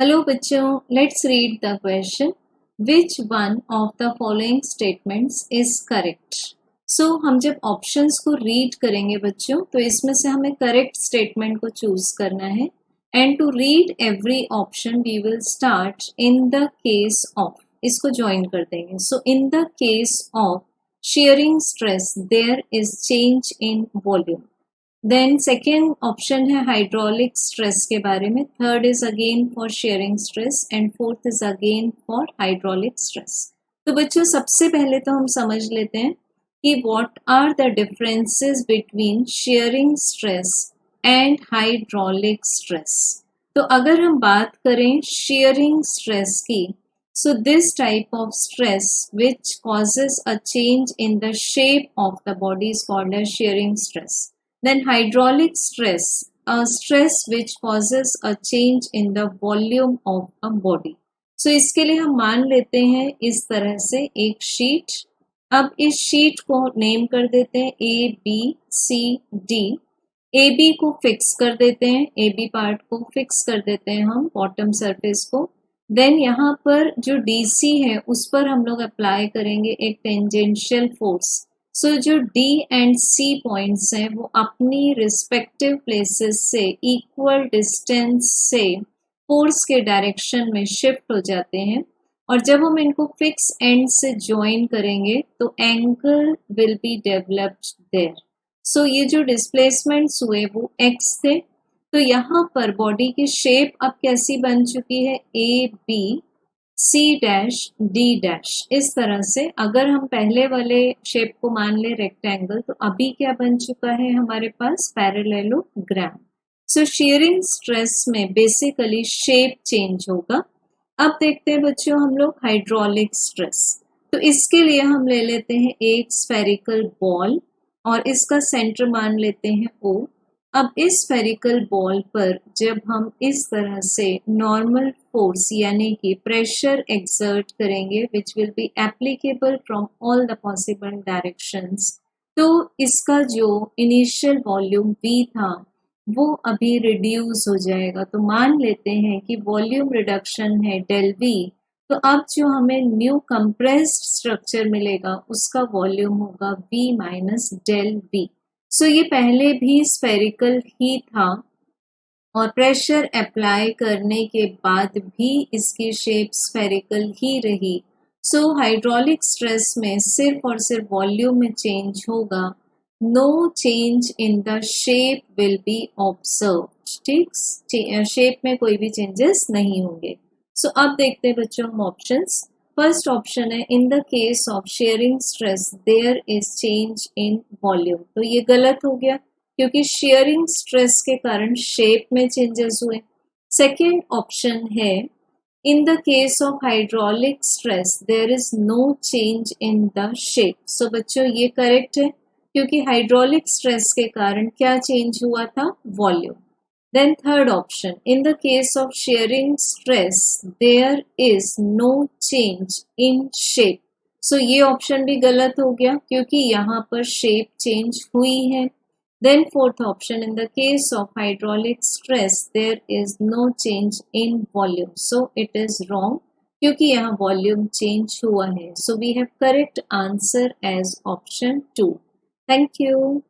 Hello बच्चों, let's read the question. Which one of the following statements is correct? So हम जब options को read करेंगे बच्चों, तो इसमें से हमें करेक्ट स्टेटमेंट को चूज करना है. And to read every option we will start in the case of, इसको ज्वाइन कर देंगे. So in the case of sharing stress there is change in volume. Then second option है hydraulic stress के बारे में. Third is again for shearing stress and fourth is again for hydraulic stress. तो बच्चों सबसे पहले तो हम समझ लेते हैं कि what are the differences between shearing stress and hydraulic stress. तो अगर हम बात करें शेयरिंग स्ट्रेस की, so this type of stress which causes a change in the shape of the body is called as shearing stress. Then hydraulic stress, a stress which causes a change in the volume of a body. So इसके लिए हम मान लेते हैं इस तरह से एक शीट. अब इस शीट को नेम कर देते हैं A B C D. A B को फिक्स कर देते हैं, ए बी पार्ट को फिक्स कर देते हैं हम बॉटम सरफेस को. देन यहाँ पर जो DC है उस पर हम लोग अप्लाई करेंगे एक टेंजेंशियल फोर्स. सो जो D एंड C पॉइंट्स हैं वो अपनी रिस्पेक्टिव प्लेसेस से इक्वल डिस्टेंस से फोर्स के डायरेक्शन में शिफ्ट हो जाते हैं. और जब हम इनको फिक्स एंड से ज्वाइन करेंगे तो angle will be developed there. So ये जो डिस्प्लेसमेंट्स हुए वो X थे. तो यहाँ पर बॉडी की शेप अब कैसी बन चुकी है, A B C dash D dash. इस तरह से अगर हम पहले वाले शेप को मान ले रेक्टेंगल, तो अभी क्या बन चुका है हमारे पास पैरेललोग्राम. सो शेयरिंग स्ट्रेस में बेसिकली शेप चेंज होगा. अब देखते हैं बच्चों हम लोग हाइड्रोलिक स्ट्रेस. तो इसके लिए हम ले लेते हैं एक स्फेरिकल बॉल और इसका सेंटर मान लेते हैं O. अब इस स्फेरिकल बॉल पर जब हम इस तरह से नॉर्मल फोर्स यानी कि प्रेशर एक्सर्ट करेंगे which will be applicable from all the possible directions, तो इसका जो इनिशियल वॉल्यूम V था वो अभी रिड्यूस हो जाएगा. तो मान लेते हैं कि वॉल्यूम रिडक्शन है डेल V. तो अब जो हमें न्यू कंप्रेस्ड स्ट्रक्चर मिलेगा उसका वॉल्यूम होगा V माइनस डेल V. सो ये पहले भी स्फेरिकल ही था और प्रेशर अप्लाई करने के बाद भी इसकी शेप स्फेरिकल ही रही. सो हाइड्रोलिक स्ट्रेस में सिर्फ और सिर्फ वॉल्यूम में चेंज होगा, no change in the shape will be observed. ठीक, शेप में कोई भी चेंजेस नहीं होंगे. सो अब देखते हैं बच्चों हम ऑप्शंस. फर्स्ट ऑप्शन है in the case of sharing stress there is change in volume. तो ये गलत हो गया क्योंकि शेयरिंग स्ट्रेस के कारण शेप में चेंजेस हुए. सेकेंड ऑप्शन है in the case of hydraulic stress there is no change in the shape. So बच्चों ये करेक्ट है क्योंकि हाइड्रोलिक स्ट्रेस के कारण क्या चेंज हुआ था, volume. Then third option, in the case of shearing stress, there is no change in shape. So ये ऑप्शन भी गलत हो गया क्योंकि यहाँ पर शेप चेंज हुई है. Then fourth option, in the case of hydraulic stress, there is no change in volume. So it is wrong क्योंकि यहाँ वॉल्यूम चेंज हुआ है. So we have correct answer as option 2. Thank you.